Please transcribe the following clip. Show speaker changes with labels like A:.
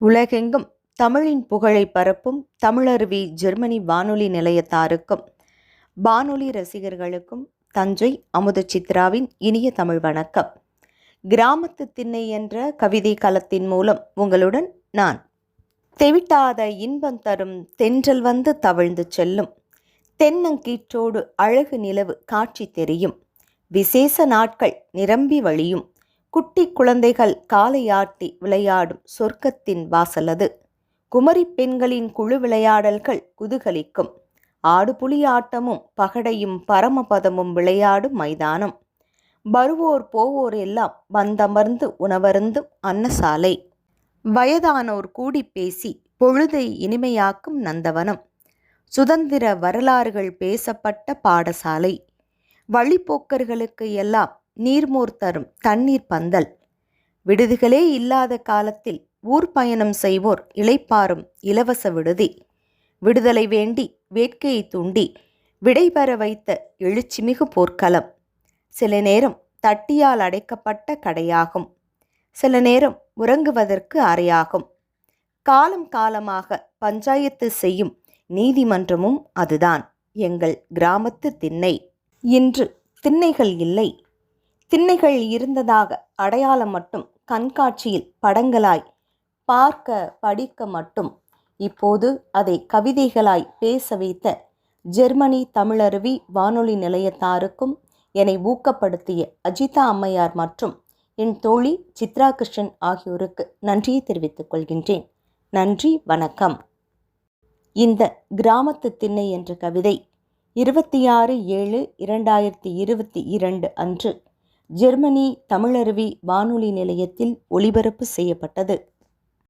A: உலகெங்கும் தமிழின் புகழை பரப்பும் தமிழருவி ஜெர்மனி வானொலி நிலையத்தாருக்கும் வானொலி ரசிகர்களுக்கும் தஞ்சை அமுத சித்ராவின் இனிய தமிழ் வணக்கம். கிராமத்து திண்ணை என்ற கவிதை களத்தின் மூலம் உங்களுடன் நான். தெவிட்டாத இன்பம் தரும் தென்றல் வந்து தவழ்ந்து செல்லும், தென்னங்கீற்றோடு அழகு நிலவு காட்சி தெரியும், விசேஷ நாட்கள் நிரம்பி வழியும், குட்டி குழந்தைகள் காலையாட்டி விளையாடும் சொர்க்கத்தின் வாசலது. குமரி பெண்களின் குழு விளையாடல்கள் குதூகலிக்கும், ஆடுபுலி ஆட்டமும் பகடையும் பரமபதமும் விளையாடும் மைதானம். வருவோர் போவோர் எல்லாம் வந்தமர்ந்து உணவருந்தும் அன்னசாலை. வயதானோர் கூடி பேசி பொழுதை இனிமையாக்கும் நந்தவனம். சுதந்திர வரலாறுகள் பேசப்பட்ட பாடசாலை. வழிப்போக்கர்களுக்கு எல்லாம் நீர்மோர் தரும் தண்ணீர் பந்தல். விடுதிகளே இல்லாத காலத்தில் ஊர் பயணம் செய்வோர் இளைப்பாறும் இலவச விடுதி. விடுதலை வேண்டி வேட்கையை தூண்டி விடைபெற வைத்த எழுச்சிமிகு போர்க்களம். சில நேரம் தட்டியால் அடைக்கப்பட்ட கடையாகும், சில நேரம் உறங்குவதற்கு அறையாகும். காலம் காலமாக பஞ்சாயத்து செய்யும் நீதிமன்றமும் அதுதான் எங்கள் கிராமத்து திண்ணை. இன்று திண்ணைகள் இல்லை. திண்ணைகள் இருந்ததாக அடையாளம் மட்டும் கண்காட்சியில் படங்களாய் பார்க்க படிக்க மட்டும். இப்போது அதை கவிதைகளாய் பேச வைத்த ஜெர்மனி தமிழருவி வானொலி நிலையத்தாருக்கும் என்னை ஊக்கப்படுத்திய அஜிதா அம்மையார் மற்றும் என் தோழி சித்ரா கிருஷ்ணன் ஆகியோருக்கு நன்றியை தெரிவித்துக் கொள்கின்றேன். நன்றி, வணக்கம். இந்த கிராமத்து திண்ணை என்ற கவிதை 26/7/2022 அன்று ஜெர்மனி தமிழருவி வானொலி நிலையத்தில் ஒளிபரப்பு செய்யப்பட்டது.